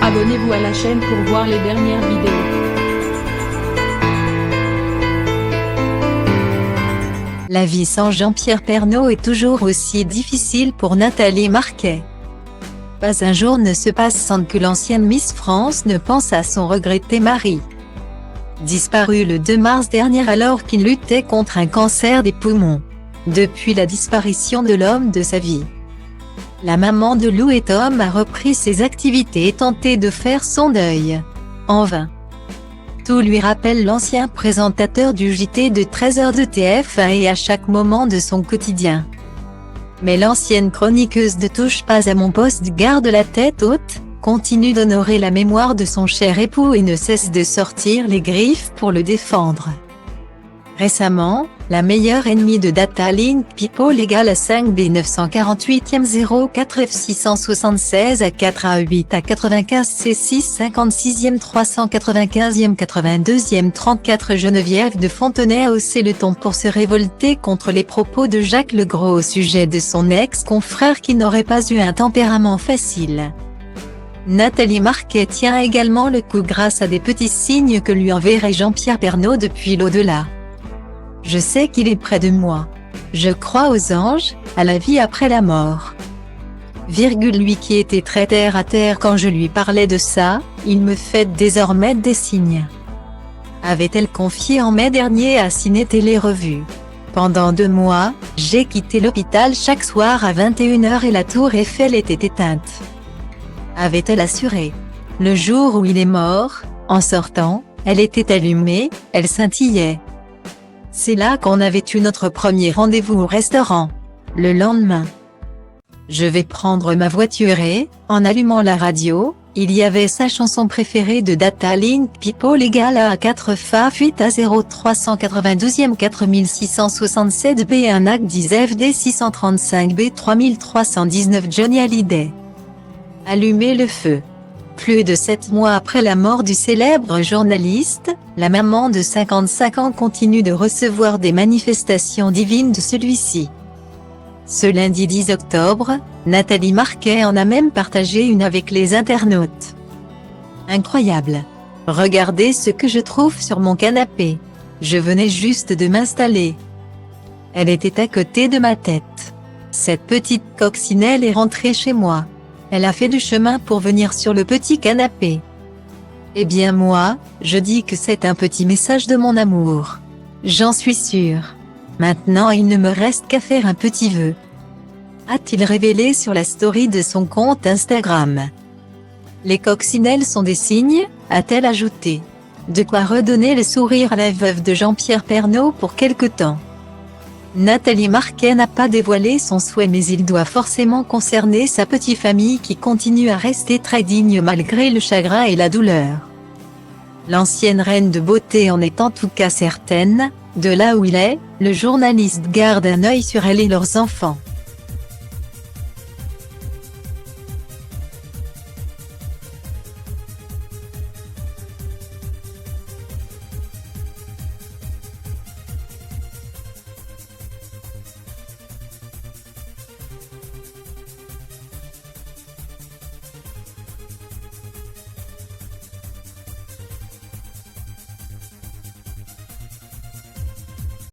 Abonnez-vous à la chaîne pour voir les dernières vidéos. La vie sans Jean-Pierre Pernaut est toujours aussi difficile pour Nathalie Marquet. Pas un jour ne se passe sans que l'ancienne Miss France ne pense à son regretté mari. Disparu le 2 mars dernier alors qu'il luttait contre un cancer des poumons. Depuis la disparition de l'homme de sa vie, la maman de Lou et Tom a repris ses activités et tenté de faire son deuil. En vain. Tout lui rappelle l'ancien présentateur du JT de 13h de TF1 et à chaque moment de son quotidien. Mais l'ancienne chroniqueuse ne touche pas à mon poste garde la tête haute, continue d'honorer la mémoire de son cher époux et ne cesse de sortir les griffes pour le défendre. Récemment, la meilleure ennemie de Datalink People égale à 5B 948e 04 F 676 à 4 A 8 à 95 C 6 56e 395e 82e 34 Geneviève de Fontenay a haussé le ton pour se révolter contre les propos de Jacques Legros au sujet de son ex-confrère qui n'aurait pas eu un tempérament facile. Nathalie Marquet tient également le coup grâce à des petits signes que lui enverrait Jean-Pierre Pernaut depuis l'au-delà. Je sais qu'il est près de moi. Je crois aux anges, à la vie après la mort. Lui qui était très terre à terre quand je lui parlais de ça, il me fait désormais des signes. Avait-elle confié en mai dernier à Ciné Télé Revue. Pendant 2 mois, j'ai quitté l'hôpital chaque soir à 21h et la tour Eiffel était éteinte. Avait-elle assuré. Le jour où il est mort, en sortant, elle était allumée, elle scintillait. C'est là qu'on avait eu notre premier rendez-vous au restaurant. Le lendemain, je vais prendre ma voiture et, en allumant la radio, il y avait sa chanson préférée de Datalink People égale à 4 Fa 8 à 0 392e 4667 B 1 AC 10 FD 635 B 3319 Johnny Hallyday. Allumer le feu. Plus de 7 mois après la mort du célèbre journaliste, la maman de 55 ans continue de recevoir des manifestations divines de celui-ci. Ce lundi 10 octobre, Nathalie Marquet en a même partagé une avec les internautes. Incroyable. Regardez ce que je trouve sur mon canapé. Je venais juste de m'installer. Elle était à côté de ma tête. Cette petite coccinelle est rentrée chez moi. Elle a fait du chemin pour venir sur le petit canapé. Eh bien moi, je dis que c'est un petit message de mon amour. J'en suis sûre. Maintenant il ne me reste qu'à faire un petit vœu. A-t-il révélé sur la story de son compte Instagram. Les coccinelles sont des signes, a-t-elle ajouté. De quoi redonner le sourire à la veuve de Jean-Pierre Pernaut pour quelque temps. Nathalie Marquet n'a pas dévoilé son souhait mais il doit forcément concerner sa petite famille qui continue à rester très digne malgré le chagrin et la douleur. L'ancienne reine de beauté en est en tout cas certaine, de là où il est, le journaliste garde un œil sur elle et leurs enfants.